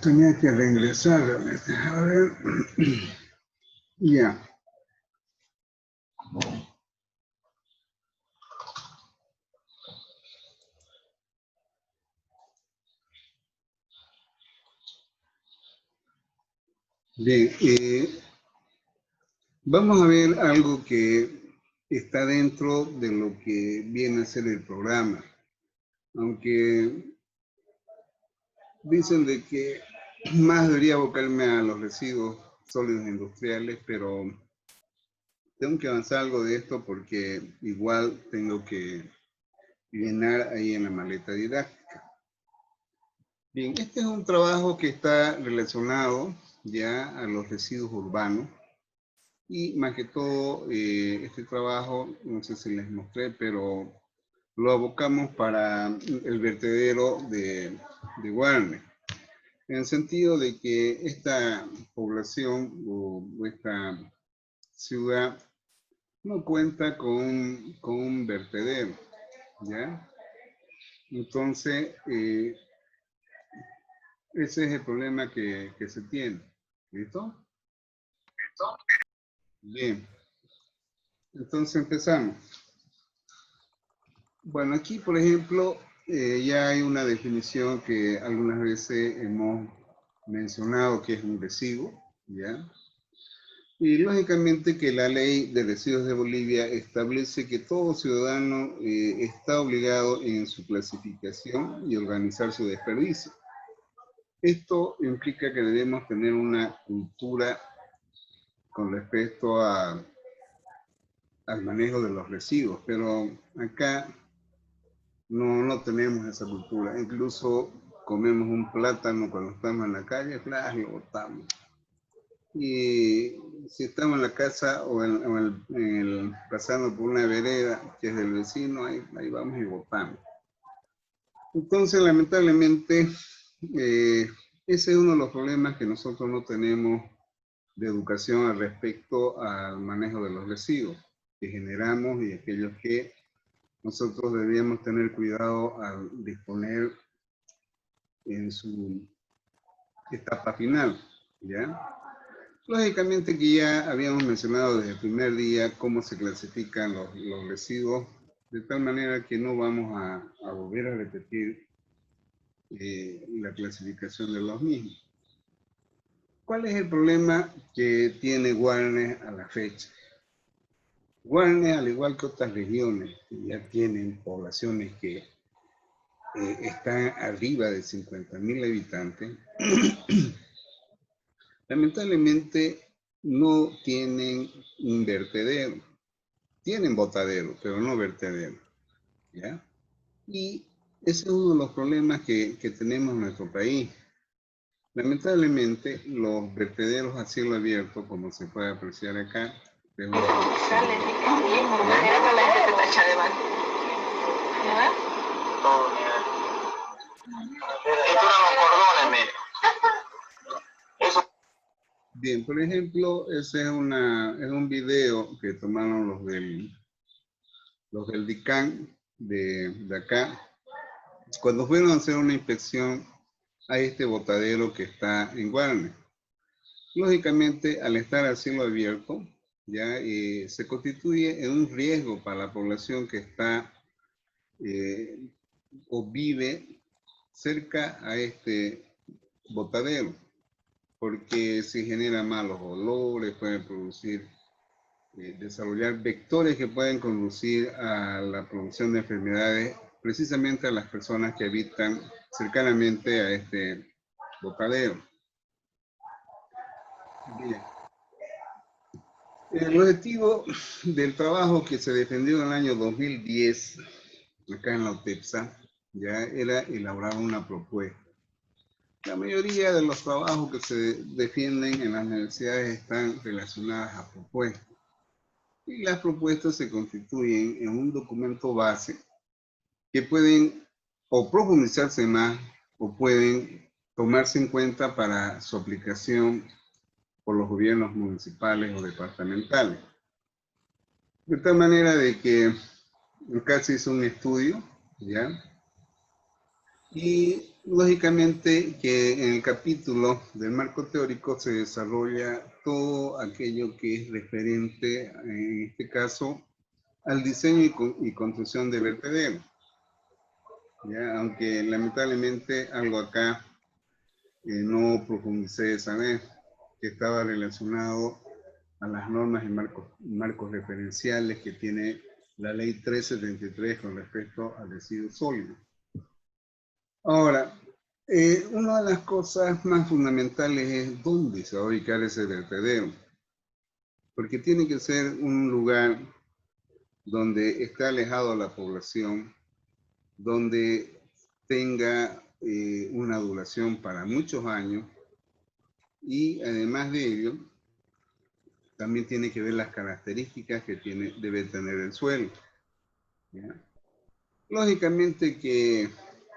Tenía que reingresar realmente. A ver. Ya. Bien, vamos a ver algo que está dentro de lo que viene a ser el programa. Aunque dicen de que más debería abocarme a los residuos sólidos industriales, pero tengo que avanzar algo de esto porque igual tengo que llenar ahí en la maleta didáctica. Bien, este es un trabajo que está relacionado ya a los residuos urbanos y más que todo este trabajo, no sé si les mostré, pero lo abocamos para el vertedero de Guarne, en el sentido de que esta población o esta ciudad no cuenta con un vertedero, ¿ya? Entonces, ese es el problema que se tiene. ¿Listo? ¿Listo? Bien. Entonces empezamos. Bueno, aquí, por ejemplo, ya hay una definición que algunas veces hemos mencionado que es un residuo, ¿ya? Y lógicamente que la ley de residuos de Bolivia establece que todo ciudadano está obligado en su clasificación y organizar su desperdicio. Esto implica que debemos tener una cultura con respecto al manejo de los residuos, pero acá no tenemos esa cultura. Incluso comemos un plátano cuando estamos en la calle, lo botamos. Y si estamos en la casa o pasando por una vereda que es del vecino, ahí vamos y botamos. Entonces, lamentablemente, ese es uno de los problemas que nosotros no tenemos de educación al respecto al manejo de los residuos que generamos y aquellos que nosotros debíamos tener cuidado al disponer en su etapa final, ¿ya? Lógicamente que ya habíamos mencionado desde el primer día cómo se clasifican los residuos, de tal manera que no vamos a volver a repetir la clasificación de los mismos. ¿Cuál es el problema que tiene Guarne a la fecha? Guarne, al igual que otras regiones que ya tienen poblaciones que están arriba de 50.000 habitantes, lamentablemente no tienen un vertedero. Tienen botadero, pero no vertedero, ¿ya? Y ese es uno de los problemas que tenemos en nuestro país. Lamentablemente, los vertederos a cielo abierto, como se puede apreciar acá, es una Bien, por ejemplo, ese es un video que tomaron los del DICAN de acá, cuando fueron a hacer una inspección a este botadero que está en Guarne. Lógicamente, al estar a cielo abierto, ya se constituye en un riesgo para la población que está o vive cerca a este botadero, porque se generan malos olores, pueden producir, desarrollar vectores que pueden conducir a la producción de enfermedades, precisamente a las personas que habitan cercanamente a este botadero. Bien. El objetivo del trabajo que se defendió en el año 2010, acá en la UTEPSA, ya era elaborar una propuesta. La mayoría de los trabajos que se defienden en las universidades están relacionadas a propuestas. Y las propuestas se constituyen en un documento base que pueden o profundizarse más o pueden tomarse en cuenta para su aplicación por los gobiernos municipales o departamentales. De tal manera de que acá se hizo un estudio, ¿ya? Y lógicamente que en el capítulo del marco teórico se desarrolla todo aquello que es referente, en este caso, al diseño y construcción de vertederos. ¿Ya? Aunque lamentablemente algo acá no profundicé esa vez, que estaba relacionado a las normas y marcos referenciales que tiene la ley 373 con respecto al residuo sólido. Ahora, una de las cosas más fundamentales es dónde se va a ubicar ese vertedero, porque tiene que ser un lugar donde esté alejado de la población, donde tenga una duración para muchos años y además de ello, también tiene que ver las características que debe tener el suelo. ¿Ya? Lógicamente que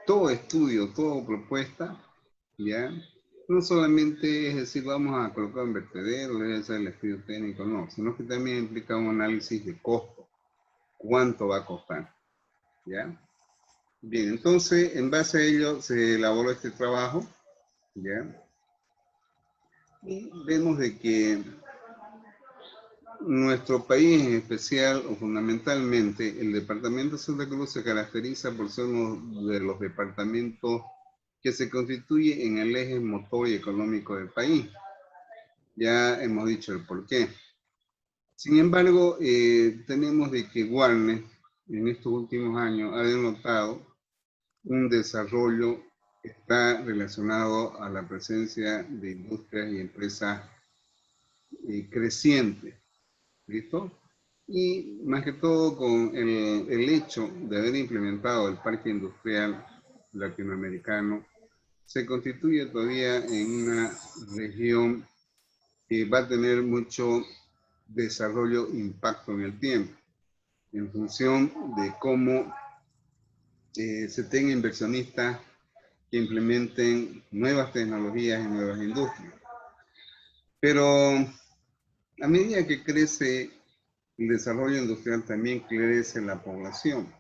todo estudio, toda propuesta, ¿ya? No solamente es decir, vamos a colocar un vertedero, debe ser el estudio técnico, no, sino que también implica un análisis de costo, cuánto va a costar, ¿ya? Bien, entonces, en base a ello se elaboró este trabajo, ¿ya? Y vemos de que nuestro país en especial, o fundamentalmente, el departamento de Santa Cruz se caracteriza por ser uno de los departamentos que se constituye en el eje motor y económico del país. Ya hemos dicho el porqué. Sin embargo, tenemos de que Guarne en estos últimos años ha denotado un desarrollo que está relacionado a la presencia de industrias y empresas crecientes. ¿Listo? Y más que todo con el hecho de haber implementado el parque industrial latinoamericano, se constituye todavía en una región que va a tener mucho desarrollo, impacto en el tiempo, en función de cómo se tenga inversionistas que implementen nuevas tecnologías y nuevas industrias. Pero a medida que crece el desarrollo industrial, también crece la población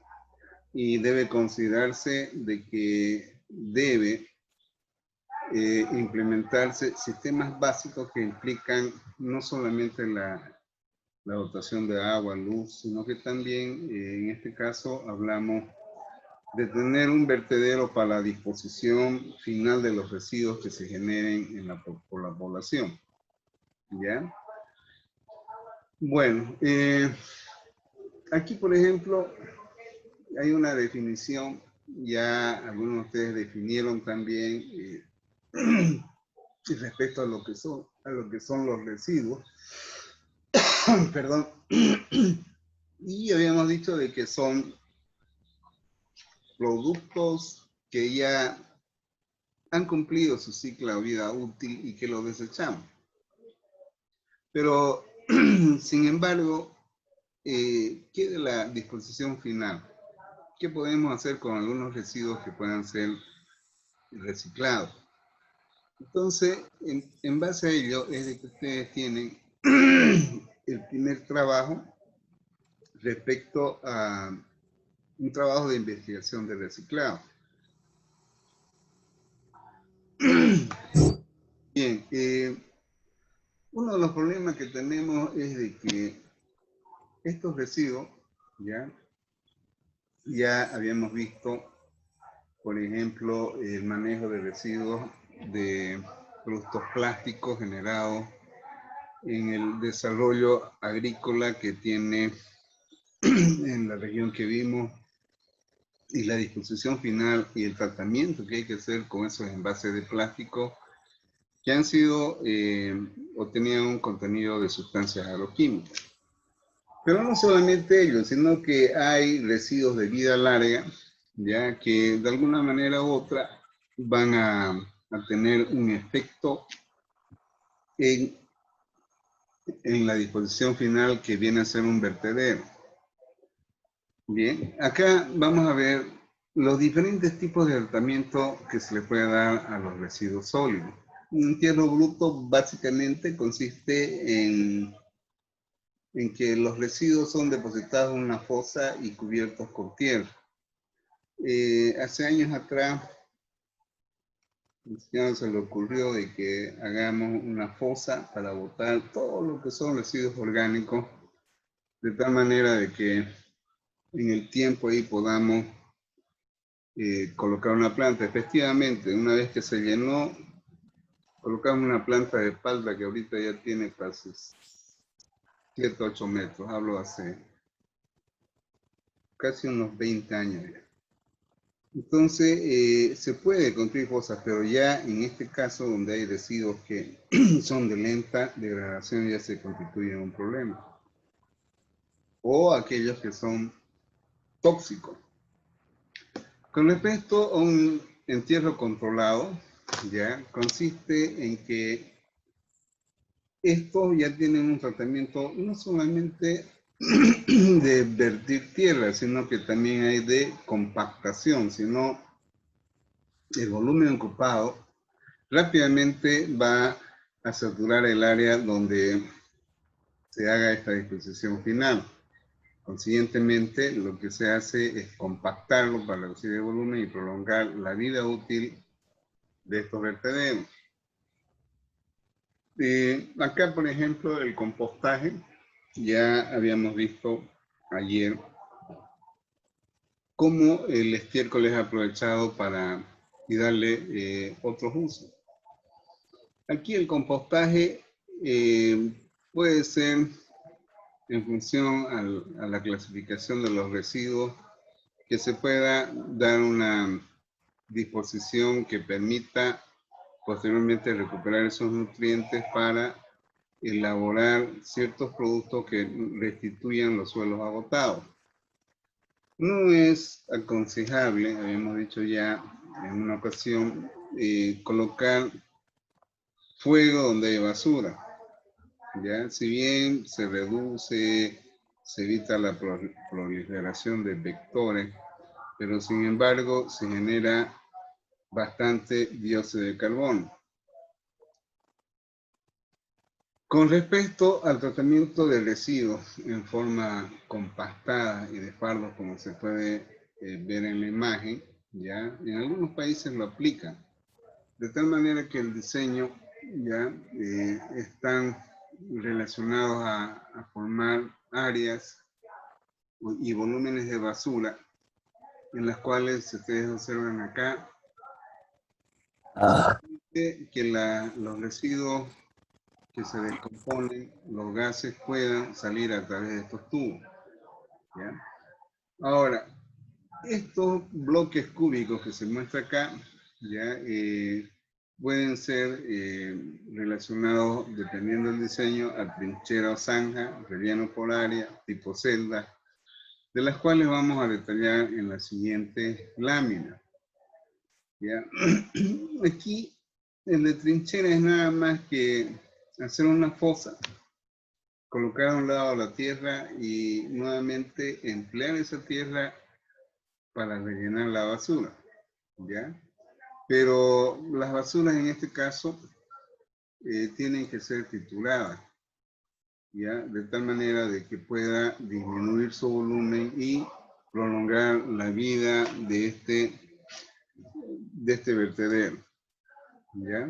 y debe considerarse de que debe implementarse sistemas básicos que implican no solamente la dotación de agua, luz, sino que también, en este caso, hablamos de tener un vertedero para la disposición final de los residuos que se generen por la población. ¿Ya? Bueno, aquí, por ejemplo, hay una definición, ya algunos de ustedes definieron también respecto a lo que son los residuos. Perdón. Y habíamos dicho de que son productos que ya han cumplido su ciclo de vida útil y que los desechamos. Pero, sin embargo, ¿qué de la disposición final? ¿Qué podemos hacer con algunos residuos que puedan ser reciclados? Entonces, en base a ello, es de que ustedes tienen el primer trabajo respecto a un trabajo de investigación de reciclado. Bien, uno de los problemas que tenemos es de que estos residuos, ya habíamos visto, por ejemplo, el manejo de residuos de productos plásticos generados en el desarrollo agrícola que tiene en la región que vimos, y la disposición final y el tratamiento que hay que hacer con esos envases de plástico que han sido o tenían un contenido de sustancias agroquímicas. Pero no solamente ellos, sino que hay residuos de vida larga, ya que de alguna manera u otra van a tener un efecto en la disposición final que viene a ser un vertedero. Bien, acá vamos a ver los diferentes tipos de tratamiento que se le puede dar a los residuos sólidos. Un entierro bruto básicamente consiste en que los residuos son depositados en una fosa y cubiertos con tierra. Hace años atrás el señor se le ocurrió de que hagamos una fosa para botar todo lo que son residuos orgánicos, de tal manera de que en el tiempo ahí podamos colocar una planta. Efectivamente, una vez que se llenó, colocamos una planta de espalda que ahorita ya tiene casi 7, 8 metros, hablo hace casi unos 20 años ya. Entonces, se puede construir fosas, pero ya en este caso donde hay residuos que son de lenta degradación ya se constituyen un problema. O aquellos que son tóxicos. Con respecto a un entierro controlado, ya consiste en que estos ya tienen un tratamiento no solamente de vertir tierra, sino que también hay de compactación, sino el volumen ocupado rápidamente va a saturar el área donde se haga esta disposición final. Consiguientemente, lo que se hace es compactarlo para reducir el volumen y prolongar la vida útil de estos vertederos. Acá, por ejemplo, el compostaje, ya habíamos visto ayer cómo el estiércol es aprovechado para y darle otros usos. Aquí el compostaje puede ser en función a la clasificación de los residuos, que se pueda dar una disposición que permita posteriormente recuperar esos nutrientes para elaborar ciertos productos que restituyan los suelos agotados. No es aconsejable, habíamos dicho ya en una ocasión, colocar fuego donde hay basura. ¿Ya? Si bien se reduce, se evita la proliferación de vectores, pero sin embargo se genera bastante dióxido de carbono. Con respecto al tratamiento de residuos en forma compactada y de fardos, como se puede ver en la imagen, ¿ya? En algunos países lo aplican, de tal manera que el diseño ya están relacionados a formar áreas y volúmenes de basura, en las cuales, si ustedes observan acá, que los residuos que se descomponen, los gases puedan salir a través de estos tubos. ¿Ya? Ahora, estos bloques cúbicos que se muestra acá, ¿ya? Pueden ser relacionados, dependiendo del diseño, a trinchera o zanja, relleno por área, tipo celda, de las cuales vamos a detallar en la siguiente lámina. ¿Ya? Aquí, el de trinchera es nada más que hacer una fosa, colocar a un lado la tierra y nuevamente emplear esa tierra para rellenar la basura, ¿ya? Pero las basuras en este caso tienen que ser trituradas, ¿ya? De tal manera de que pueda disminuir su volumen y prolongar la vida de este vertedero, ¿ya?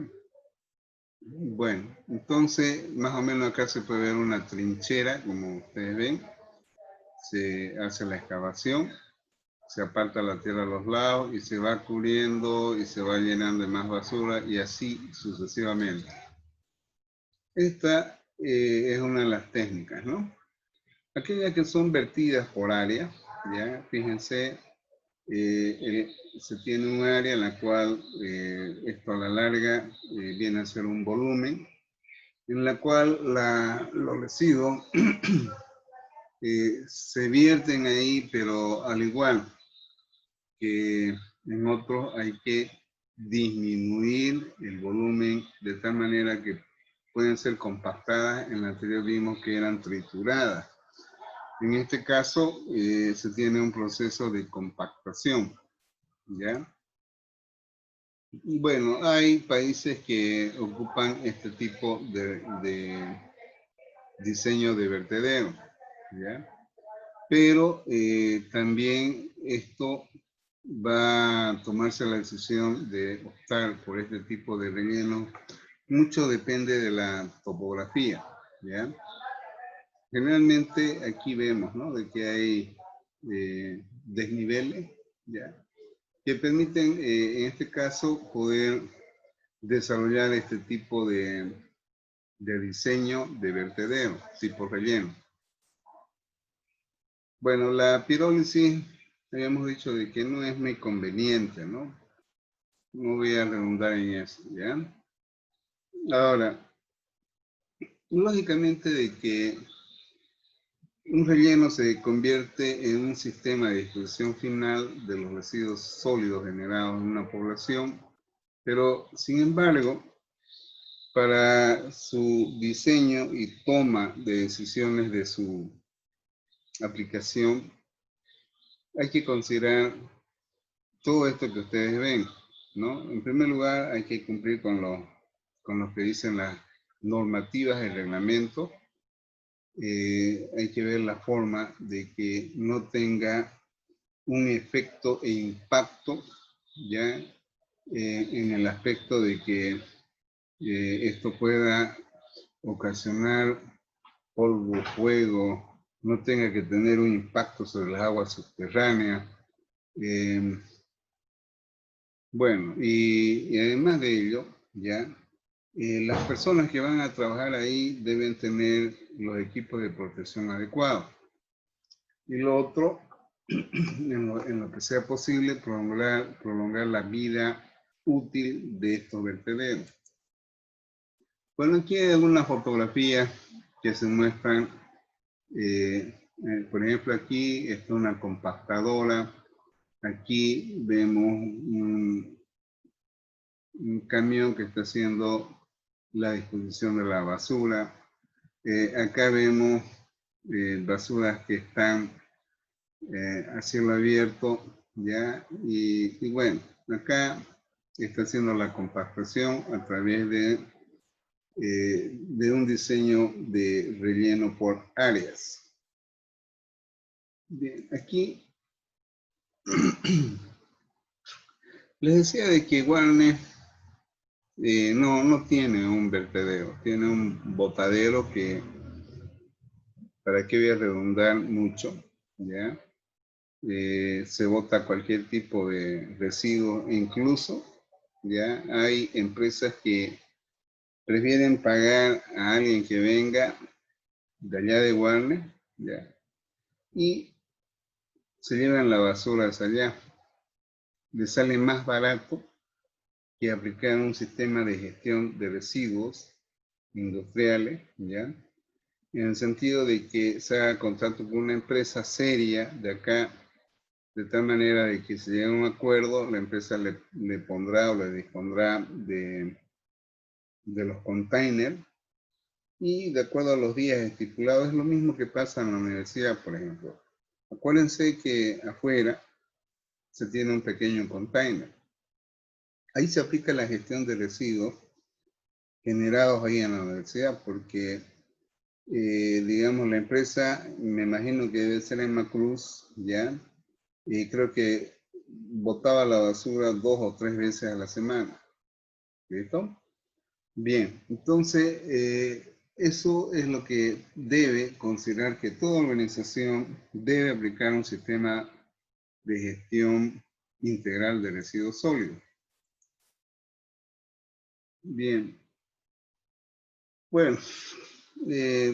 Bueno, entonces más o menos acá se puede ver una trinchera, como ustedes ven. Se hace la excavación, se aparta la tierra a los lados y se va cubriendo y se va llenando de más basura y así sucesivamente. Esta es una de las técnicas, ¿no? Aquellas que son vertidas por área, ya, fíjense, se tiene un área en la cual esto a la larga viene a ser un volumen, en la cual los residuos se vierten ahí, pero al igual que en otros hay que disminuir el volumen de tal manera que pueden ser compactadas. En la anterior vimos que eran trituradas. En este caso se tiene un proceso de compactación, ¿ya? Bueno, hay países que ocupan este tipo de diseño de vertedero, ¿ya? Pero también esto va a tomarse la decisión de optar por este tipo de relleno, mucho depende de la topografía, ¿ya? Generalmente aquí vemos, ¿no?, de que hay desniveles, ¿ya?, que permiten, en este caso, poder desarrollar este tipo de diseño de vertedero, tipo relleno. Bueno, la pirólisis, habíamos dicho de que no es muy conveniente, ¿no? No voy a redundar en eso, ¿ya? Ahora, lógicamente de que un relleno se convierte en un sistema de disposición final de los residuos sólidos generados en una población, pero sin embargo, para su diseño y toma de decisiones de su aplicación, hay que considerar todo esto que ustedes ven, ¿no? En primer lugar, hay que cumplir con lo que dicen las normativas del reglamento. Hay que ver la forma de que no tenga un efecto e impacto, ya, en el aspecto de que esto pueda ocasionar polvo, fuego, no tenga que tener un impacto sobre las aguas subterráneas. Bueno, y además de ello, ya, las personas que van a trabajar ahí deben tener los equipos de protección adecuados. Y lo otro, en lo que sea posible, prolongar la vida útil de estos vertederos. Bueno, aquí hay algunas fotografías que se muestran. Por ejemplo, aquí está una compactadora. Aquí vemos un camión que está haciendo la disposición de la basura. Acá vemos basuras que están a cielo abierto, ¿ya? Y bueno, acá está haciendo la compactación a través de un diseño de relleno por áreas. Bien, aquí les decía de que Warner no tiene un vertedero, tiene un botadero que, para qué voy a redundar mucho, ¿ya? Se bota cualquier tipo de residuo, incluso, ¿ya? Hay empresas que prefieren pagar a alguien que venga de allá de Warner, ¿ya?, y se llevan la basura hacia allá. Les sale más barato que aplicar un sistema de gestión de residuos industriales, ¿ya?, en el sentido de que se haga contrato con una empresa seria de acá, de tal manera de que si llega a un acuerdo, la empresa le pondrá o le dispondrá de los containers, y de acuerdo a los días estipulados. Es lo mismo que pasa en la universidad, por ejemplo. Acuérdense que afuera se tiene un pequeño container. Ahí se aplica la gestión de residuos generados ahí en la universidad, porque, digamos, la empresa, me imagino que debe ser en Macruz, ¿ya? Y creo que botaba la basura 2 o 3 veces a la semana. ¿Listo? Bien, entonces eso es lo que debe considerar, que toda organización debe aplicar un sistema de gestión integral de residuos sólidos. Bien, bueno,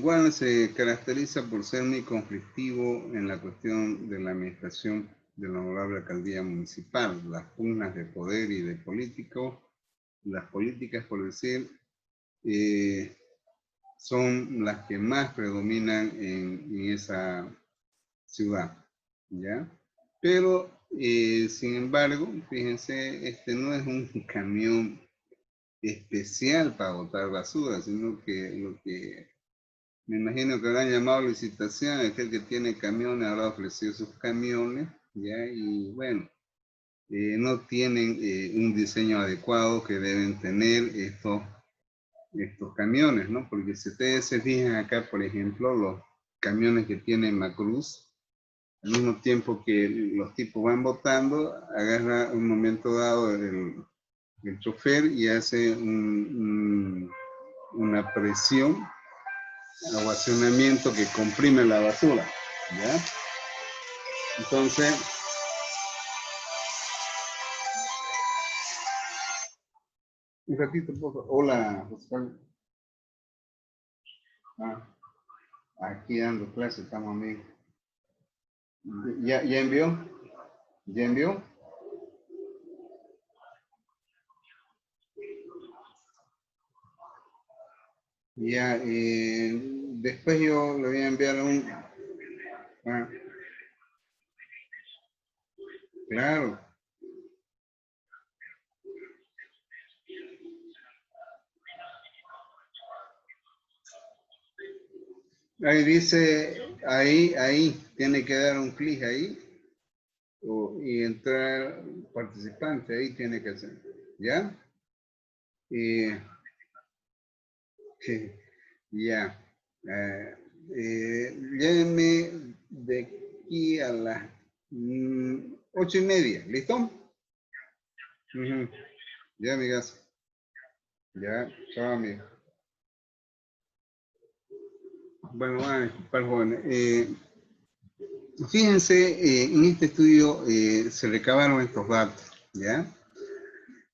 Guam se caracteriza por ser muy conflictivo en la cuestión de la administración de la honorable alcaldía municipal, las pugnas de poder y de políticos, las políticas, por decir, son las que más predominan en esa ciudad, ¿ya? Pero, sin embargo, fíjense, este no es un camión especial para botar basura, sino que lo que me imagino que habrán llamado licitación, aquel que tiene camiones habrá ofrecido sus camiones, ¿ya? Y bueno, no tienen un diseño adecuado que deben tener estos camiones, ¿no? Porque si ustedes se fijan acá, por ejemplo, los camiones que tiene Macruz, al mismo tiempo que los tipos van botando, agarra un momento dado el chofer y hace una presión, aguacionamiento que comprime la basura, ¿ya? Entonces, un ratito, por favor. Hola, José Carlos. Aquí dando clase, estamos amigos. ¿Ya envió? ¿Ya envió? Ya, después yo le voy a enviar un... claro. Ahí dice, ahí, tiene que dar un clic ahí y entrar participante, ahí tiene que hacer, ¿ya? Ya. Llévenme de aquí a las 8:30, ¿listo? Ya, amigas. Ya, chao, amigas. Bueno, van a disculpar, jóvenes. Fíjense, en este estudio se recabaron estos datos, ¿ya?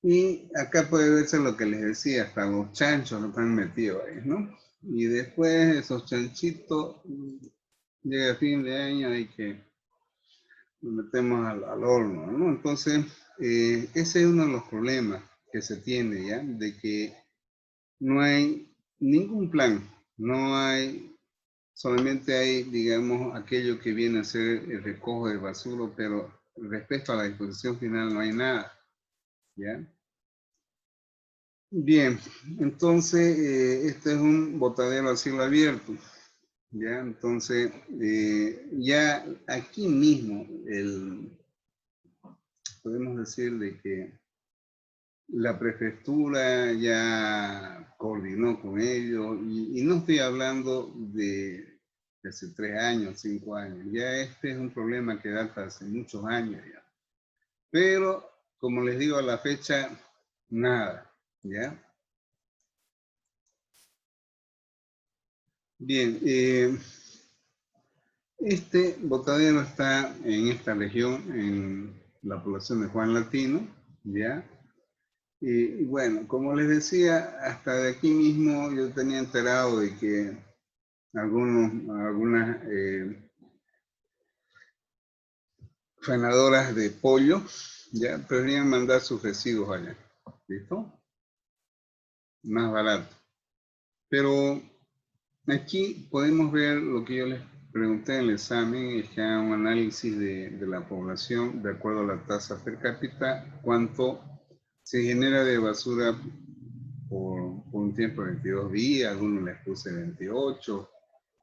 Y acá puede verse lo que les decía, hasta los chanchos lo están metidos ahí, ¿no? Y después esos chanchitos, llega fin de año y que lo metemos al horno, ¿no? Entonces, ese es uno de los problemas que se tiene, ¿ya? De que no hay ningún plan, no hay, solamente hay, digamos, aquello que viene a ser el recojo de basura, pero respecto a la disposición final no hay nada, ¿ya? Bien, entonces este es un botadero a cielo abierto, ¿ya? Entonces, ya aquí mismo, podemos decir de que la prefectura ya coordinó con ellos, y no estoy hablando de hace 3 años, 5 años, ya este es un problema que data hace muchos años ya. Pero, como les digo, a la fecha, nada, ¿ya? Bien, este botadero está en esta región, en la población de Juan Latino, ¿ya? Y bueno, como les decía, hasta de aquí mismo yo tenía enterado de que algunas faenadoras de pollo ya preferían mandar sus residuos allá, ¿listo? Más barato. Pero aquí podemos ver lo que yo les pregunté en el examen, es que hagan un análisis de la población de acuerdo a la tasa per cápita, cuánto se genera de basura por un tiempo de 22 días, algunos les puse 28,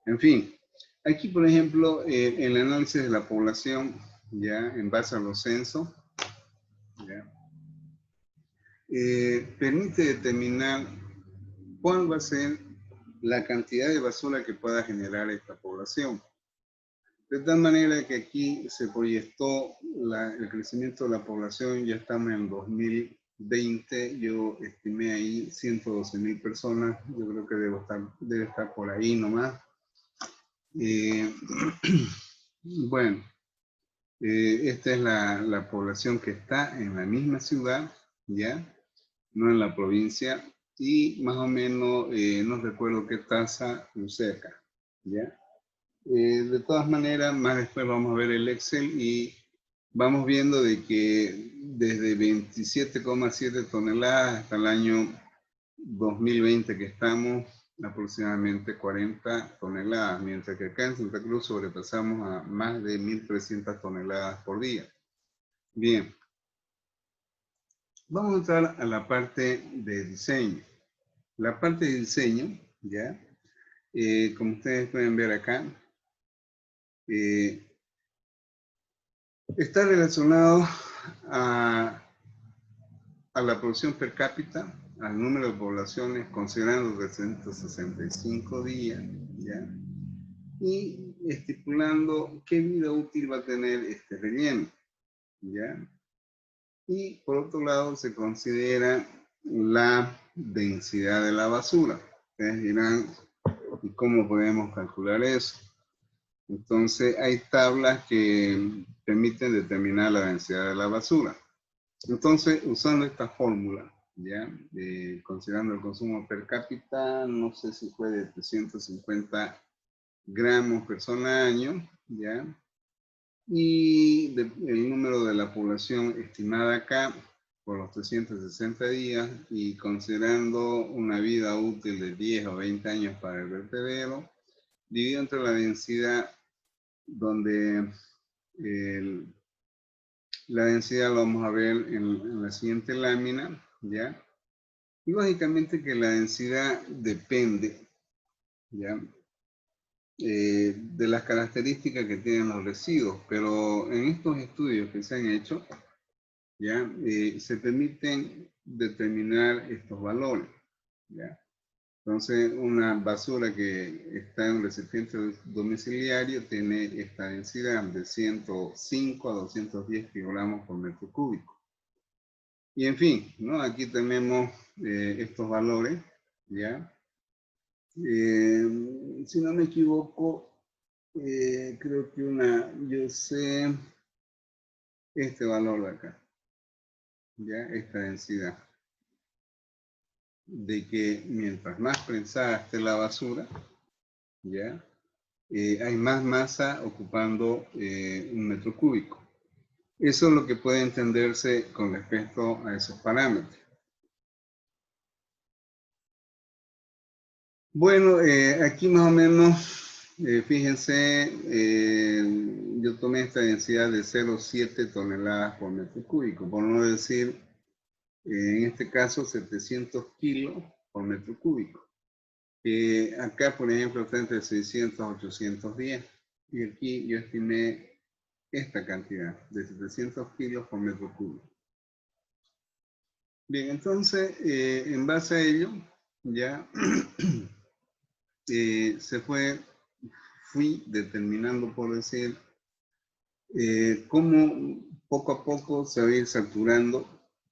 en fin. Aquí, por ejemplo, el análisis de la población, ya en base a los censos, ya, permite determinar cuál va a ser la cantidad de basura que pueda generar esta población. De tal manera que aquí se proyectó el crecimiento de la población, ya estamos en 2020, yo estimé ahí 112.000 personas, yo creo que debe estar por ahí nomás. Bueno, esta es la población que está en la misma ciudad, ¿ya? No en la provincia, y más o menos, no recuerdo qué tasa usé acá, ¿ya? De todas maneras, más después vamos a ver el Excel y vamos viendo de que desde 27,7 toneladas hasta el año 2020 que estamos, aproximadamente 40 toneladas, mientras que acá en Santa Cruz sobrepasamos a más de 1.300 toneladas por día. Bien, vamos a entrar a la parte de diseño. La parte de diseño, ¿ya? Como ustedes pueden ver acá, está relacionado a la producción per cápita, al número de poblaciones, considerando 365 días, ¿ya? Y estipulando qué vida útil va a tener este relleno, ¿ya? Y por otro lado se considera la densidad de la basura. Ustedes dirán, ¿y cómo podemos calcular eso? Entonces hay tablas que permiten determinar la densidad de la basura. Entonces, usando esta fórmula, ¿ya? Considerando el consumo per cápita, no sé si fue de 350 gramos persona año, ¿ya? Y el número de la población estimada acá por los 360 días y considerando una vida útil de 10 o 20 años para el vertedero, dividido entre la densidad donde la densidad lo vamos a ver en la siguiente lámina, ¿ya? Y lógicamente que la densidad depende, ¿ya? De las características que tienen los residuos, pero en estos estudios que se han hecho, ¿ya? Se permiten determinar estos valores, ¿ya? Entonces, una basura que está en un recipiente domiciliario tiene esta densidad de 105 a 210 kilogramos por metro cúbico. Y en fin, ¿no? Aquí tenemos estos valores, ¿ya? Si no me equivoco, creo que yo sé este valor de acá, ¿ya? Esta densidad. De que mientras más prensada esté la basura, ¿ya? Hay más masa ocupando un metro cúbico. Eso es lo que puede entenderse con respecto a esos parámetros. Bueno, aquí más o menos, fíjense, yo tomé esta densidad de 0,7 toneladas por metro cúbico, por no decir, en este caso, 700 kilos por metro cúbico. Acá, por ejemplo, está entre 600 a 810. Y aquí yo estimé esta cantidad de 700 kilos por metro cúbico. Bien, entonces, en base a ello, ya fui determinando, por decir, cómo poco a poco se va a ir saturando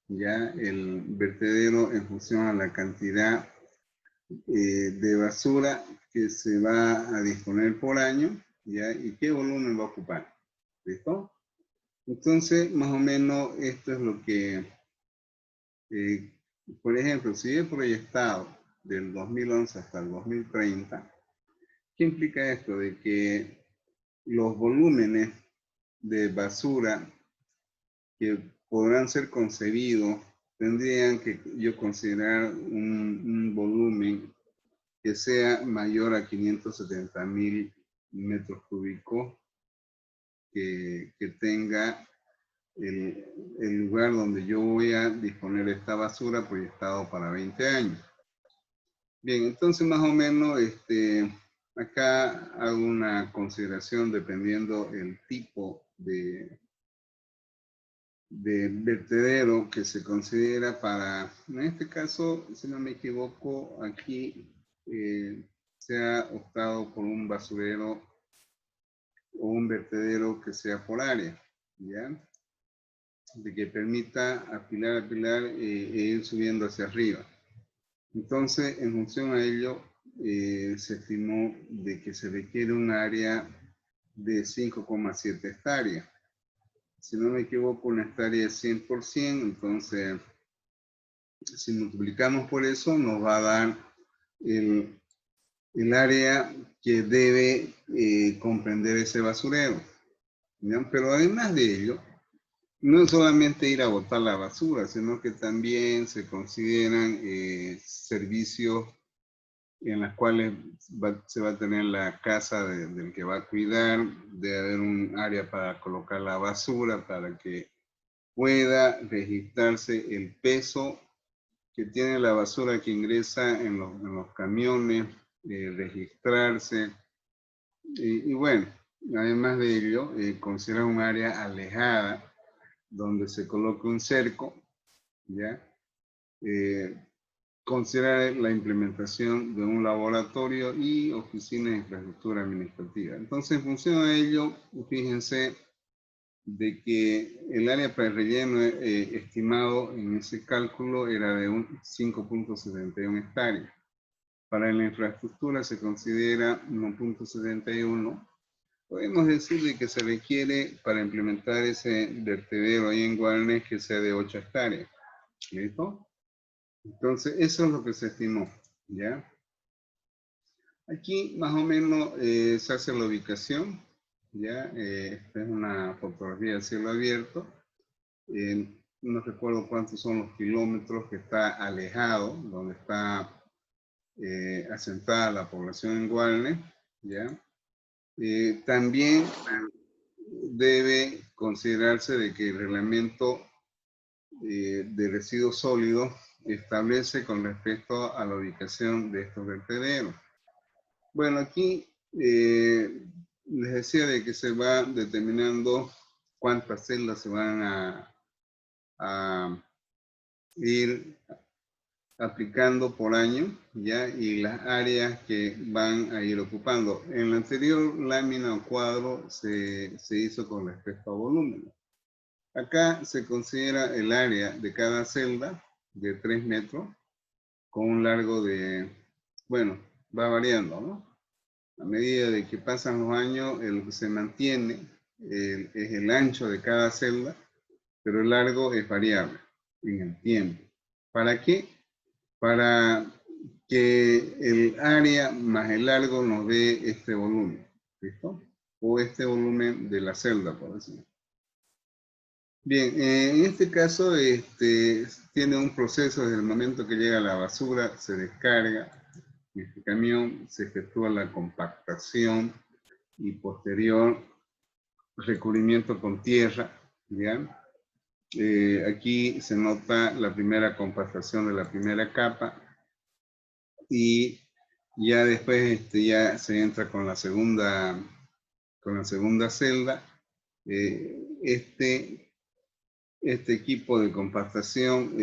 ya el vertedero en función a la cantidad de basura que se va a disponer por año, ¿ya? Y qué volumen va a ocupar. ¿Listo? Entonces, más o menos, esto es lo que, por ejemplo, si he proyectado del 2011 hasta el 2030, ¿qué implica esto? De que los volúmenes de basura que podrán ser concebidos tendrían que yo considerar un volumen que sea mayor a 570.000 metros cúbicos que tenga el lugar donde yo voy a disponer esta basura proyectado para 20 años. Bien, entonces más o menos acá hago una consideración dependiendo el tipo de vertedero que se considera para, en este caso, si no me equivoco, aquí se ha optado por un basurero o un vertedero que sea por área, ¿ya? De que permita apilar e ir subiendo hacia arriba. Entonces, en función a ello, se estimó de que se requiere un área de 5,7 hectáreas. Si no me equivoco, una hectárea es 100%, entonces, si multiplicamos por eso, nos va a dar el área que debe comprender ese basurero, ¿ya? Pero además de ello, no es solamente ir a botar la basura, sino que también se consideran servicios en los cuales se va a tener la casa del que va a cuidar, debe haber un área para colocar la basura, para que pueda registrarse el peso que tiene la basura que ingresa en los camiones, registrarse. Y bueno, además de ello, considerar un área alejada donde se coloque un cerco, ¿ya? considerar la implementación de un laboratorio y oficina de infraestructura administrativa. Entonces, en función de ello, fíjense de que el área para el relleno estimado en ese cálculo era de 5.71 hectáreas. Para la infraestructura se considera 1.71. Podemos decir de que se requiere para implementar ese vertedero ahí en Guarnes que sea de 8 hectáreas. ¿Listo? Entonces, eso es lo que se estimó, ¿ya? Aquí más o menos se hace la ubicación, ¿ya? Esta es una fotografía de cielo abierto. No recuerdo cuántos son los kilómetros que está alejado, donde está asentada la población en Guarne, ¿ya? También debe considerarse de que el reglamento de residuos sólidos establece con respecto a la ubicación de estos vertederos. Bueno, aquí les decía de que se va determinando cuántas celdas se van a ir aplicando por año, ¿ya? Y las áreas que van a ir ocupando. En la anterior lámina o cuadro se hizo con respecto a volumen. Acá se considera el área de cada celda de 3 metros con un largo de, bueno, va variando, ¿no? A medida de que pasan los años, lo que se mantiene es el ancho de cada celda, pero el largo es variable en el tiempo. ¿Para qué? Para que el área más el largo nos dé este volumen, ¿listo? O este volumen de la celda, por decirlo. Bien, en este caso tiene un proceso desde el momento que llega la basura, se descarga en este camión, se efectúa la compactación y posterior recubrimiento con tierra, ¿ya? Aquí se nota la primera compactación de la primera capa y ya después ya se entra con la segunda celda. Este equipo de compactación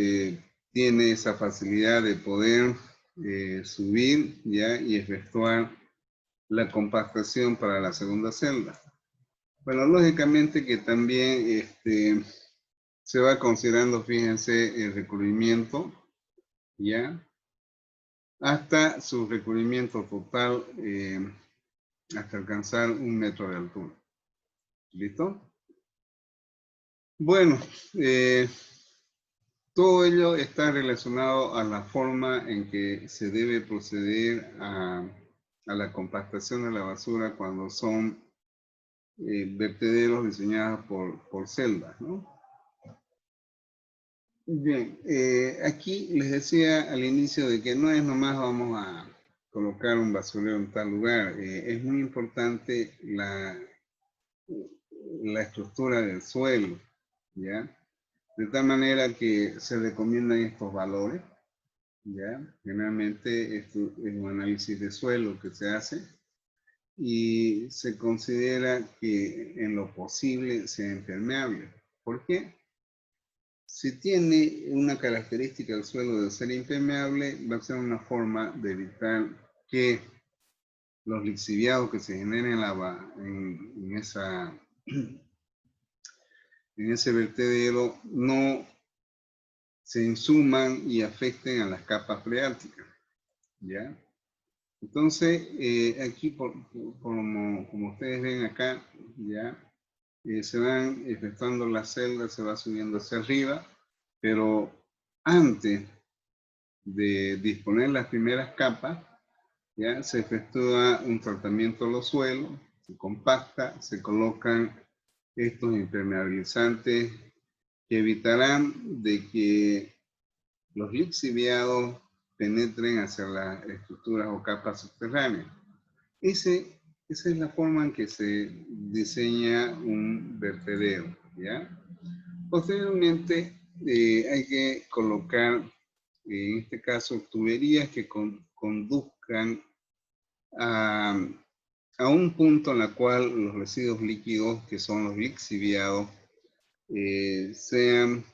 tiene esa facilidad de poder subir ¿ya? Y efectuar la compactación para la segunda celda. Bueno, lógicamente que también se va considerando, fíjense, el recubrimiento, ¿ya? Hasta su recubrimiento total, hasta alcanzar 1 metro de altura. ¿Listo? Bueno, todo ello está relacionado a la forma en que se debe proceder a la compactación de la basura cuando son vertederos diseñados por celdas, ¿no? Bien, aquí les decía al inicio de que no es nomás vamos a colocar un basurero en tal lugar, es muy importante la estructura del suelo, ¿ya? De tal manera que se recomiendan estos valores, ¿ya? Generalmente esto es un análisis de suelo que se hace y se considera que en lo posible sea impermeable. ¿Por qué? Si tiene una característica del suelo de ser impermeable, va a ser una forma de evitar que los lixiviados que se generen en ese vertedero no se insuman y afecten a las capas freáticas, ¿ya? Entonces, aquí, como ustedes ven acá, ¿ya? Se van efectuando las celdas, se va subiendo hacia arriba, pero antes de disponer las primeras capas, ¿ya? Se efectúa un tratamiento de los suelos, se compacta, se colocan estos impermeabilizantes que evitarán de que los lixiviados penetren hacia las estructuras o capas subterráneas. Esa es la forma en que se diseña un vertedero, ¿ya? Posteriormente, hay que colocar, en este caso, tuberías que conduzcan a un punto en la cual los residuos líquidos, que son los lixiviados, sean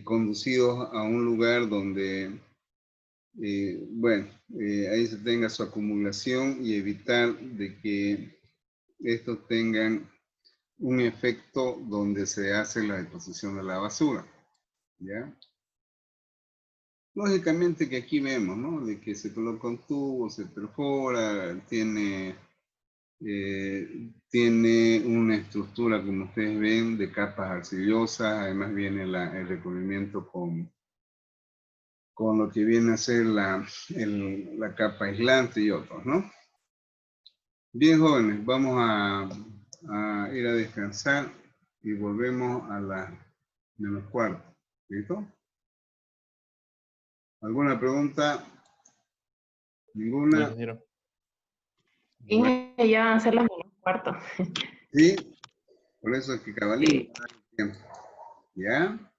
conducidos a un lugar donde, bueno, ahí se tenga su acumulación y evitar de que estos tengan un efecto donde se hace la deposición de la basura, ¿ya? Lógicamente que aquí vemos, ¿no? De que se coloca un tubo, se perfora, tiene una estructura, como ustedes ven, de capas arcillosas, además viene el recubrimiento con lo que viene a ser la capa aislante y otros, ¿no? Bien, jóvenes, vamos a ir a descansar y volvemos a las -4. ¿Listo? ¿Alguna pregunta? No, ¿Ninguna? ingeniero. Bueno, Ya van a ser las -4. sí, por eso es que cabalito Sí. tiempo. ¿Ya?